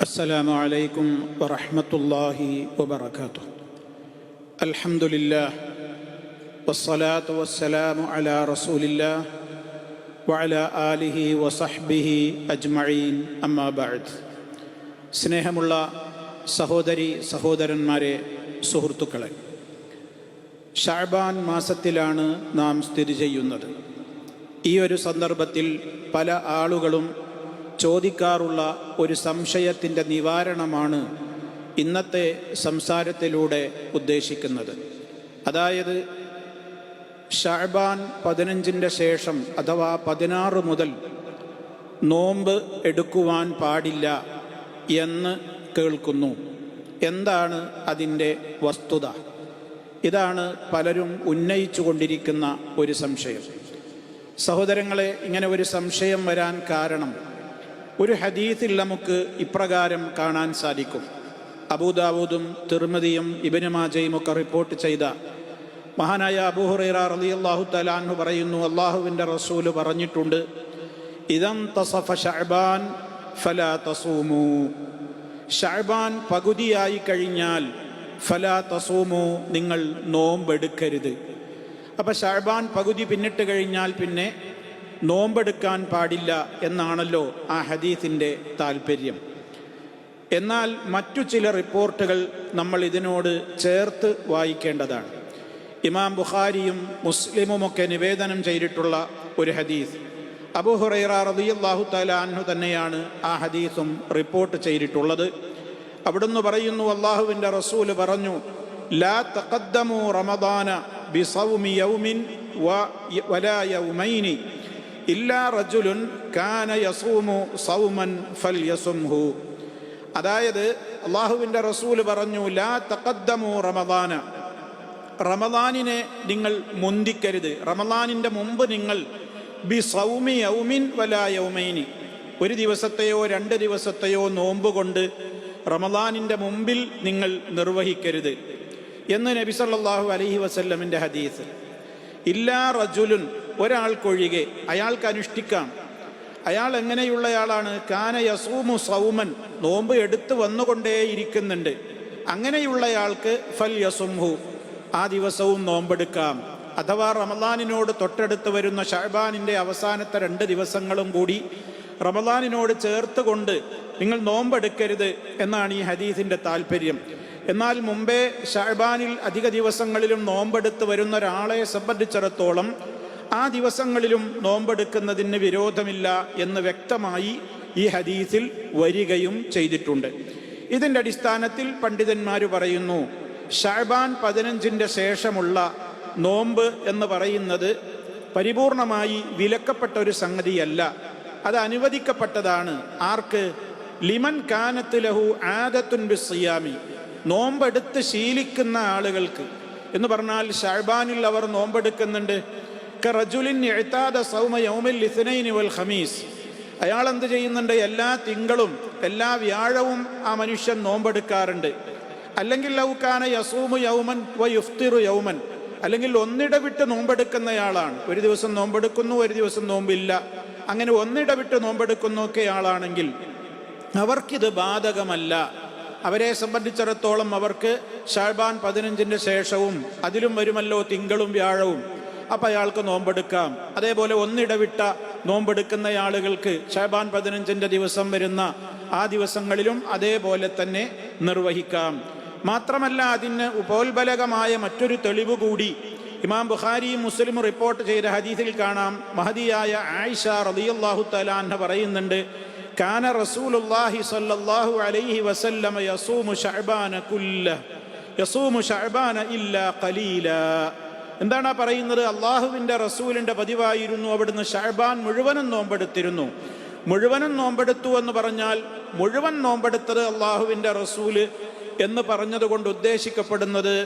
السلام عليكم ورحمة الله وبركاته. الحمد لله والصلاة والسلام على رسول الله وعلى آله وصحبه أجمعين أما بعد. സ്നേഹമുള്ള സഹോദരി സഹോദരന്മാരെ, സുഹൃത്തുക്കളെ, ഷഅബാൻ മാസത്തിലാണ് നാം സ്ഥിതി ചെയ്യുന്നത്. ഈ ഒരു സന്ദർഭത്തിൽ പല ആളുകളും ചോദിക്കാറുള്ള ഒരു സംശയത്തിൻ്റെ നിവാരണമാണ് ഇന്നത്തെ സംസാരത്തിലൂടെ ഉദ്ദേശിക്കുന്നത്. അതായത് ഷഅബാൻ 15 ശേഷം അഥവാ 16 മുതൽ നോമ്പ് എടുക്കുവാൻ പാടില്ല എന്ന് കേൾക്കുന്നു. എന്താണ് അതിൻ്റെ വസ്തുത? ഇതാണ് പലരും ഉന്നയിച്ചു കൊണ്ടിരിക്കുന്ന ഒരു സംശയം. സഹോദരങ്ങളെ, ഇങ്ങനെ ഒരു സംശയം വരാൻ കാരണം ഒരു ഹദീസിൽ നമുക്ക് ഇപ്രകാരം കാണാൻ സാധിക്കും. അബൂദാവൂദും തിർമിദിയും ഇബ്നു മാജയും ഒക്കെ റിപ്പോർട്ട് ചെയ്ത മഹാനായ അബൂ ഹുറൈറ റളിയല്ലാഹു തആല അൻഹു പറയുന്നു, അല്ലാഹുവിൻ്റെ റസൂല് പറഞ്ഞിട്ടുണ്ട്, ഇദൻ തസഫ ശഅബാൻ ഫലാ തസൂമു, ശഅബാൻ പകുതിയായി കഴിഞ്ഞാൽ ഫലാ തസൂമു, നിങ്ങൾ നോമ്പെടുക്കരുത്. അപ്പം ശഅബാൻ പകുതി പിന്നിട്ട് കഴിഞ്ഞാൽ പിന്നെ നോമ്പെടുക്കാൻ പാടില്ല എന്നാണല്ലോ ആ ഹദീസിൻ്റെ താല്പര്യം. എന്നാൽ മറ്റു ചില റിപ്പോർട്ടുകൾ നമ്മൾ ഇതിനോട് ചേർത്ത് വായിക്കേണ്ടതാണ്. ഇമാം ബുഖാരിയും മുസ്ലിമുമൊക്കെ നിവേദനം ചെയ്തിട്ടുള്ള ഒരു ഹദീസ്, അബൂ ഹുറൈറ റളിയല്ലാഹു തആല അൻഹു തന്നെയാണ് ആ ഹദീസും റിപ്പോർട്ട് ചെയ്തിട്ടുള്ളത്. അവിടുന്ന് പറയുന്നു, അല്ലാഹുവിൻ്റെ റസൂല് പറഞ്ഞു, ലാ തഖദ്ദമു റമദാന ബിസൗമി യൗമിൻ വലാ യൗമൈനി ഇല്ലാ റജുലുൻ കാന യസൂമു സൗമൻ ഫൽയസുംഹു. അതായത് അല്ലാഹുവിൻ്റെ റസൂല് പറഞ്ഞു, ലാ തഖദ്ദമു റമദാന, റമദാനിനെ നിങ്ങൾ മുന്തിക്കരുത്, റമദാനിൻ്റെ മുമ്പ് നിങ്ങൾ ബിസൗമി യൗമിൻ വലാ യൗമൈനി, ഒരു ദിവസത്തെയോ 2 ദിവസത്തെയോ നോമ്പ് കൊണ്ട് റമദാനിൻ്റെ മുമ്പിൽ നിങ്ങൾ നിർവഹിക്കരുത് എന്ന് നബി സല്ലല്ലാഹു അലൈഹി വസല്ലമിൻ്റെ ഹദീസ്. ഇല്ലാ റജുലുൻ, ഒരാൾക്കൊഴികെ, അയാൾക്ക് അനുഷ്ഠിക്കാം. അയാൾ എങ്ങനെയുള്ളയാളാണ്? കാന യസൂമു സൗമൻ, നോമ്പ് എടുത്ത് വന്നുകൊണ്ടേയിരിക്കുന്നുണ്ട്. അങ്ങനെയുള്ളയാൾക്ക് ഫൽ യസുംഹു, ആ ദിവസവും നോമ്പെടുക്കാം. അഥവാ റമദാനിനോട് തൊട്ടടുത്ത് വരുന്ന ശഅബാനിൻ്റെ അവസാനത്തെ 2 ദിവസങ്ങളും കൂടി റമദാനിനോട് ചേർത്ത് കൊണ്ട് നിങ്ങൾ നോമ്പെടുക്കരുത് എന്നാണ് ഈ ഹദീസിൻ്റെ താല്പര്യം. എന്നാൽ മുമ്പേ ശഅബാനിൽ അധിക ദിവസങ്ങളിലും നോമ്പെടുത്ത് വരുന്ന ഒരാളെ സംബന്ധിച്ചിടത്തോളം ആ ദിവസങ്ങളിലും നോമ്പെടുക്കുന്നതിന് വിരോധമില്ല എന്ന് വ്യക്തമായി ഈ ഹദീസിൽ വരികയും ചെയ്തിട്ടുണ്ട്. ഇതിൻ്റെ അടിസ്ഥാനത്തിൽ പണ്ഡിതന്മാർ പറയുന്നു, ശഅബാൻ 15 ശേഷമുള്ള നോമ്പ് എന്ന് പറയുന്നത് പരിപൂർണമായി വിലക്കപ്പെട്ട ഒരു സംഗതിയല്ല, അത് അനുവദിക്കപ്പെട്ടതാണ്. ആർക്ക്? ലിമൻ കാനത്ത് ലഹു ആദത്തുൻ ബിസ്സിയാമി, നോമ്പെടുത്ത് ശീലിക്കുന്ന ആളുകൾക്ക്. എന്ന് പറഞ്ഞാൽ ശഅബാനിൽ അവർ നോമ്പെടുക്കുന്നുണ്ട്. കറജുലിൻ ഇഅ്താദ സൗമ യൗമിൽ ഇസ്നൈനി വൽ ഖമീസ്, അയാൾ എന്ത് ചെയ്യുന്നുണ്ട്? എല്ലാ തിങ്കളും എല്ലാ വ്യാഴവും ആ മനുഷ്യൻ നോമ്പെടുക്കാറുണ്ട്. അല്ലെങ്കിൽ ലൗ കാന യസൂമു യൗമൻ വ യുഫ്തിറു യൗമൻ, അല്ലെങ്കിൽ ഒന്നിടവിട്ട് നോമ്പെടുക്കുന്നയാളാണ്. ഒരു ദിവസം നോമ്പെടുക്കുന്നു, ഒരു ദിവസം നോമ്പില്ല, അങ്ങനെ ഒന്നിടവിട്ട് നോമ്പെടുക്കുന്നൊക്കെ ആളാണെങ്കിൽ അവർക്കിത് ബാധകമല്ല. അവരെ സംബന്ധിച്ചിടത്തോളം അവർക്ക് ശഅബാൻ 15 ശേഷവും അതിലും വരുമല്ലോ തിങ്കളും വ്യാഴവും, അപ്പം അയാൾക്ക് നോമ്പെടുക്കാം. അതേപോലെ ഒന്നിടവിട്ട നോമ്പെടുക്കുന്ന ആളുകൾക്ക് ശഅബാൻ 15 ദിവസം വരുന്ന ആ ദിവസങ്ങളിലും അതേപോലെ തന്നെ നിർവഹിക്കാം. മാത്രമല്ല, അതിന് ഉപോത്ബലകമായ മറ്റൊരു തെളിവ് കൂടി ഇമാം ബുഖാരിയും മുസ്ലിമും റിപ്പോർട്ട് ചെയ്ത ഹദീസിൽ കാണാം. മഹദിയായ ആയിഷ റളിയല്ലാഹു തആല അൻഹ പറയുന്നുണ്ട്, കാന റസൂലുള്ളാഹി സ്വല്ലല്ലാഹു അലൈഹി വസല്ലമ യസൂമു ശഅബാന കുല്ലഹ് യസൂമു ശഅബാന ഇല്ലാ ഖലീലാ. എന്താണ് പറയുന്നത്? അള്ളാഹുവിൻ്റെ റസൂലിൻ്റെ പതിവായിരുന്നു അവിടുന്ന് ശഅബാൻ മുഴുവനും നോമ്പെടുത്തിരുന്നു. മുഴുവനും നോമ്പെടുത്തു എന്ന് പറഞ്ഞാൽ മുഴുവൻ നോമ്പെടുത്തത് അള്ളാഹുവിൻ്റെ റസൂല് എന്ന് പറഞ്ഞതുകൊണ്ട് ഉദ്ദേശിക്കപ്പെടുന്നത്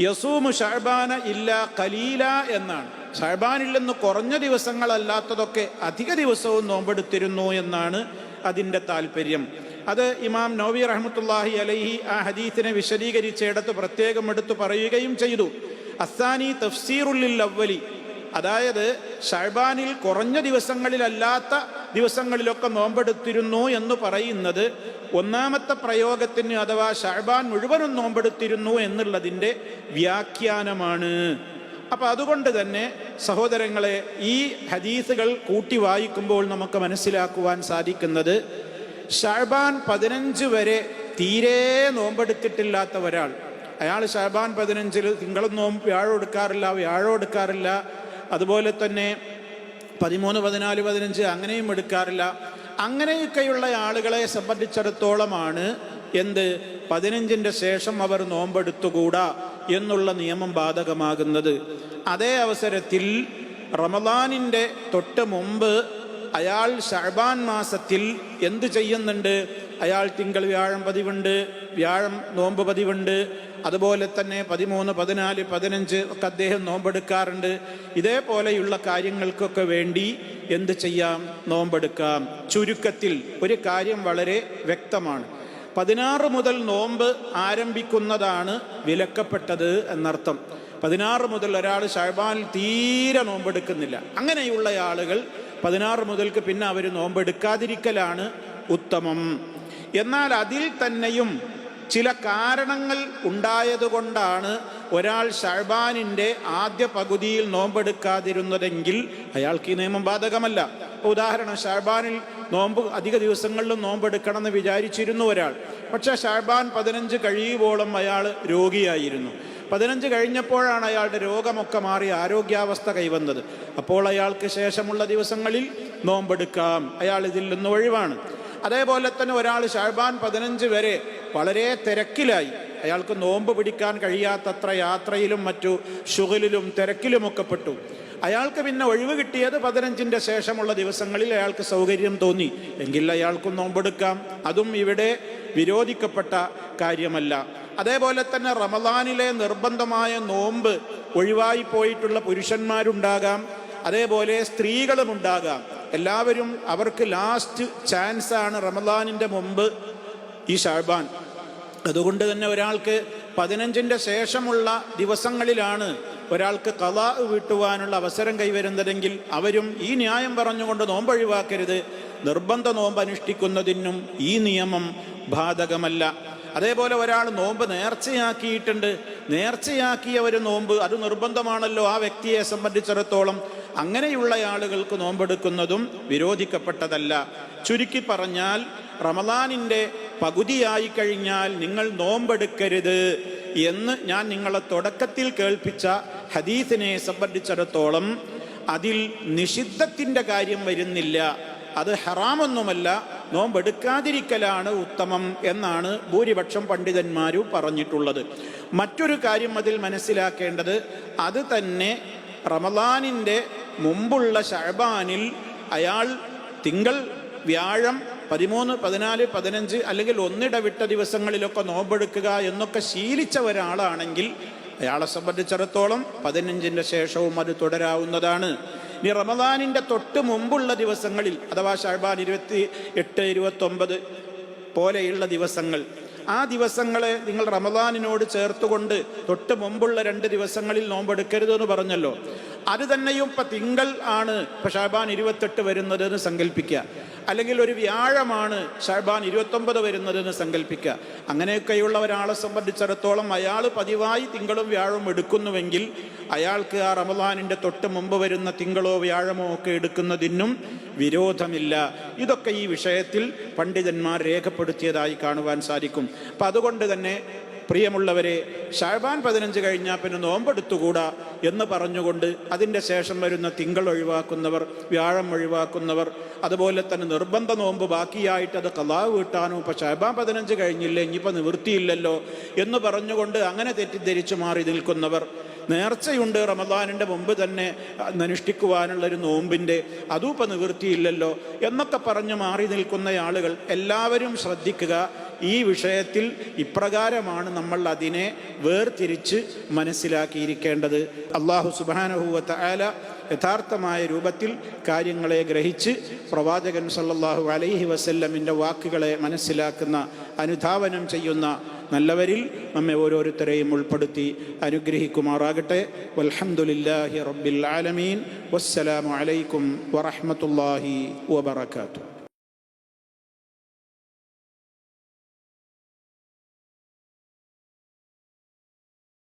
യസൂമു ശഅബാന ഇല്ലാ ഖലീല എന്നാണ്. ശഅബാനിൽ നിന്ന് കുറഞ്ഞ ദിവസങ്ങളല്ലാത്തതൊക്കെ അധിക ദിവസവും നോമ്പെടുത്തിരുന്നു എന്നാണ് അതിൻ്റെ താല്പര്യം. അത് ഇമാം നവവി റഹ്മത്തുള്ളാഹി അലൈഹി ആ ഹദീസിനെ വിശദീകരിച്ചിടത്ത് പ്രത്യേകം എടുത്തു പറയുകയും ചെയ്തു. അസ്സാനി തഫ്സീറുൽ അവ്വലി, അതായത് ശഅബാനിൽ കുറഞ്ഞ ദിവസങ്ങളിലല്ലാത്ത ദിവസങ്ങളിലൊക്കെ നോമ്പെടുത്തിരുന്നു എന്ന് പറയുന്നത് ഒന്നാമത്തെ പ്രയോഗത്തിന് അഥവാ ശഅബാൻ മുഴുവനും നോമ്പെടുത്തിരുന്നു എന്നുള്ളതിൻ്റെ വ്യാഖ്യാനമാണ്. അപ്പം അതുകൊണ്ട് തന്നെ സഹോദരങ്ങളെ, ഈ ഹദീസുകൾ കൂട്ടി വായിക്കുമ്പോൾ നമുക്ക് മനസ്സിലാക്കുവാൻ സാധിക്കുന്നത്, ശഅബാൻ 15 വരെ തീരെ നോമ്പെടുത്തിട്ടില്ലാത്ത ഒരാൾ, അയാൾ ശഅബാൻ 15 തിങ്കളും വ്യാഴം എടുക്കാറില്ല, അതുപോലെ തന്നെ 13, 14, 15 അങ്ങനെയും എടുക്കാറില്ല. അങ്ങനെയൊക്കെയുള്ള ആളുകളെ സംബന്ധിച്ചിടത്തോളമാണ് 15ന്റെ ശേഷം അവർ നോമ്പെടുത്തുകൂടാ എന്നുള്ള നിയമം ബാധകമാകുന്നത്. അതേ അവസരത്തിൽ റമദാനിൻ്റെ തൊട്ട് മുമ്പ് അയാൾ ശഅബാൻ മാസത്തിൽ എന്ത് ചെയ്യുന്നുണ്ട്? അയാൾ തിങ്കൾ വ്യാഴം പതിവുണ്ട്, വ്യാഴം നോമ്പ് പതിവുണ്ട്, അതുപോലെ തന്നെ 13, 14, 15 ഒക്കെ അദ്ദേഹം നോമ്പെടുക്കാറുണ്ട്. ഇതേപോലെയുള്ള കാര്യങ്ങൾക്കൊക്കെ വേണ്ടി എന്ത് ചെയ്യാം? നോമ്പെടുക്കാം. ചുരുക്കത്തിൽ ഒരു കാര്യം വളരെ വ്യക്തമാണ്. 16 മുതൽ നോമ്പ് ആരംഭിക്കുന്നതാണ് വിലക്കപ്പെട്ടത് എന്നർത്ഥം. 16 മുതൽ ഒരാൾ ശഅബാനിൽ തീരെ നോമ്പെടുക്കുന്നില്ല, അങ്ങനെയുള്ള ആളുകൾ 16 മുതൽക്ക് പിന്നെ അവർ നോമ്പെടുക്കാതിരിക്കലാണ് ഉത്തമം. എന്നാൽ അതിൽ തന്നെയും ചില കാരണങ്ങൾ ഉണ്ടായതുകൊണ്ടാണ് ഒരാൾ ശഅബാനിൻ്റെ ആദ്യ പകുതിയിൽ നോമ്പെടുക്കാതിരുന്നതെങ്കിൽ അയാൾക്ക് ഈ നിയമം ബാധകമല്ല. ഉദാഹരണം, ശഅബാനിൽ നോമ്പ് അധിക ദിവസങ്ങളിലും നോമ്പെടുക്കണമെന്ന് വിചാരിച്ചിരുന്നു ഒരാൾ, പക്ഷേ ശഅബാൻ 15 കഴിയുവോളം അയാൾ രോഗിയായിരുന്നു. 15 കഴിഞ്ഞപ്പോഴാണ് അയാളുടെ രോഗമൊക്കെ മാറി ആരോഗ്യാവസ്ഥ കൈവന്നത്. അപ്പോൾ അയാൾക്ക് ശേഷമുള്ള ദിവസങ്ങളിൽ നോമ്പെടുക്കാം, അയാൾ ഇതിൽ നിന്ന് ഒഴിവാണ്. അതേപോലെ തന്നെ ഒരാൾ ശഅബാൻ 15 വരെ വളരെ തിരക്കിലായി, അയാൾക്ക് നോമ്പ് പിടിക്കാൻ കഴിയാത്തത്ര യാത്രയിലും മറ്റു ശുഗലിലും തിരക്കിലുമൊക്കെ പെട്ടു. അയാൾക്ക് പിന്നെ ഒഴിവ് കിട്ടിയത് 15ന്റെ ശേഷമുള്ള ദിവസങ്ങളിൽ അയാൾക്ക് സൗകര്യം തോന്നി എങ്കിൽ അയാൾക്കും നോമ്പെടുക്കാം. അതും ഇവിടെ വിരോധിക്കപ്പെട്ട കാര്യമല്ല. അതേപോലെ തന്നെ റമദാനിലെ നിർബന്ധമായ നോമ്പ് ഒഴിവായി പോയിട്ടുള്ള പുരുഷന്മാരുണ്ടാകാം, അതേപോലെ സ്ത്രീകളും ഉണ്ടാകാം. എല്ലാവരും അവർക്ക് ലാസ്റ്റ് ചാൻസാണ് റമദാനിൻ്റെ മുമ്പ് ഈ ശഅബാൻ. അതുകൊണ്ട് തന്നെ ഒരാൾക്ക് 15ന്റെ ശേഷമുള്ള ദിവസങ്ങളിലാണ് ഒരാൾക്ക് ഖളാ വീട്ടുവാനുള്ള അവസരം കൈവരുന്നതെങ്കിൽ അവരും ഈ ന്യായം പറഞ്ഞുകൊണ്ട് നോമ്പ് ഒഴിവാക്കരുത്, നിർബന്ധ നോമ്പ് അനുഷ്ഠിക്കുന്നതിനും ഈ നിയമം ബാധകമല്ല. അതേപോലെ ഒരാൾ നോമ്പ് നേർച്ചയാക്കിയിട്ടുണ്ട്, നേർച്ചയാക്കിയ ഒരു നോമ്പ് അത് നിർബന്ധമാണല്ലോ ആ വ്യക്തിയെ സംബന്ധിച്ചിടത്തോളം. അങ്ങനെയുള്ള ആളുകൾക്ക് നോമ്പെടുക്കുന്നതും വിരോധിക്കപ്പെട്ടതല്ല. ചുരുക്കി പറഞ്ഞാൽ, റമദാനിൻ്റെ പകുതിയായി കഴിഞ്ഞാൽ നിങ്ങൾ നോമ്പെടുക്കരുത് എന്ന് ഞാൻ നിങ്ങളെ തുടക്കത്തിൽ കേൾപ്പിച്ച ഹദീസിനെ സംബന്ധിച്ചിടത്തോളം അതിൽ നിഷിദ്ധത്തിൻ്റെ കാര്യം വരുന്നില്ല. അത് ഹറാമൊന്നുമല്ല, നോമ്പെടുക്കാതിരിക്കലാണ് ഉത്തമം എന്നാണ് ഭൂരിപക്ഷം പണ്ഡിതന്മാരും പറഞ്ഞിട്ടുള്ളത്. മറ്റൊരു കാര്യം അതിൽ മനസ്സിലാക്കേണ്ടത്, അത് തന്നെ റമദാനിൻ്റെ മുമ്പുള്ള ശഅബാനിൽ അയാൾ തിങ്കൾ വ്യാഴം 13, 14, 15 അല്ലെങ്കിൽ ഒന്നിടവിട്ട ദിവസങ്ങളിലൊക്കെ നോമ്പെടുക്കുക എന്നൊക്കെ ശീലിച്ച ഒരാളാണെങ്കിൽ അയാളെ സംബന്ധിച്ചിടത്തോളം 15ന്റെ ശേഷവും അത് തുടരാവുന്നതാണ്. ഇനി റമദാനിൻ്റെ തൊട്ട് മുമ്പുള്ള ദിവസങ്ങളിൽ അഥവാ ശഅബാൻ 28, 29 പോലെയുള്ള ദിവസങ്ങൾ, ആ ദിവസങ്ങളെ നിങ്ങൾ റമദാനിനോട് ചേർത്തുകൊണ്ട് തൊട്ട് മുമ്പുള്ള 2 ദിവസങ്ങളിൽ നോമ്പെടുക്കരുതെന്ന് പറഞ്ഞല്ലോ. അത് തന്നെയും ഇപ്പം തിങ്കൾ ആണ് ഇപ്പം ശഅബാൻ 28 വരുന്നതെന്ന് സങ്കല്പിക്കുക, അല്ലെങ്കിൽ ഒരു വ്യാഴമാണ് ശഅബാൻ 29 വരുന്നതെന്ന് സങ്കല്പിക്കുക. അങ്ങനെയൊക്കെയുള്ള ഒരാളെ സംബന്ധിച്ചിടത്തോളം അയാൾ പതിവായി തിങ്കളും വ്യാഴവും എടുക്കുന്നുവെങ്കിൽ അയാൾക്ക് ആ റമദാനിൻ്റെ തൊട്ട് മുമ്പ് വരുന്ന തിങ്കളോ വ്യാഴമോ ഒക്കെ എടുക്കുന്നതിനും വിരോധമില്ല. ഇതൊക്കെ ഈ വിഷയത്തിൽ പണ്ഡിതന്മാർ രേഖപ്പെടുത്തിയതായി കാണുവാൻ സാധിക്കും. അപ്പം അതുകൊണ്ട് തന്നെ പ്രിയമുള്ളവരെ, ശഅബാൻ 15 കഴിഞ്ഞാൽ പിന്നെ നോമ്പെടുത്തുകൂടാ എന്ന് പറഞ്ഞുകൊണ്ട് അതിൻ്റെ ശേഷം വരുന്ന തിങ്കൾ ഒഴിവാക്കുന്നവർ, വ്യാഴം ഒഴിവാക്കുന്നവർ, അതുപോലെ തന്നെ നിർബന്ധ നോമ്പ് ബാക്കിയായിട്ട് അത് ഖളാ വീട്ടാനും ഇപ്പം ശഅബാൻ 15 കഴിഞ്ഞില്ലേ ഇനിയിപ്പോൾ നിവൃത്തിയില്ലല്ലോ എന്ന് പറഞ്ഞുകൊണ്ട് അങ്ങനെ തെറ്റിദ്ധരിച്ചു മാറി നിൽക്കുന്നവർ, നേർച്ചയുണ്ട് റമദാനിൻ്റെ മുമ്പ് തന്നെ അനുഷ്ഠിക്കുവാനുള്ളൊരു നോമ്പിൻ്റെ, അതും ഇപ്പം നിവൃത്തിയില്ലല്ലോ എന്നൊക്കെ പറഞ്ഞു മാറി നിൽക്കുന്ന ആളുകൾ എല്ലാവരും ശ്രദ്ധിക്കുക. ഈ വിഷയത്തിൽ ഇപ്രകാരമാണ് നമ്മൾ അതിനെ വേർതിരിച്ച് മനസ്സിലാക്കിയിരിക്കേണ്ടത്. അല്ലാഹു സുബ്ഹാനഹു വ തആല യഥാർത്ഥമായ രൂപത്തിൽ കാര്യങ്ങളെ ഗ്രഹിച്ച് പ്രവാചകൻ സല്ലല്ലാഹു അലൈഹി വസല്ലമിൻ്റെ വാക്കുകളെ മനസ്സിലാക്കുന്ന, അനുധാവനം ചെയ്യുന്ന നല്ലവരിൽ നമ്മെ ഓരോരുത്തരെയും ഉൾപ്പെടുത്തി അനുഗ്രഹിക്കുമാറാകട്ടെ. വൽഹംദുലില്ലാഹി റബ്ബിൽ ആലമീൻ. വസ്സലാമു അലൈക്കും വറഹ്മത്തുള്ളാഹി വബറകാതുഹു.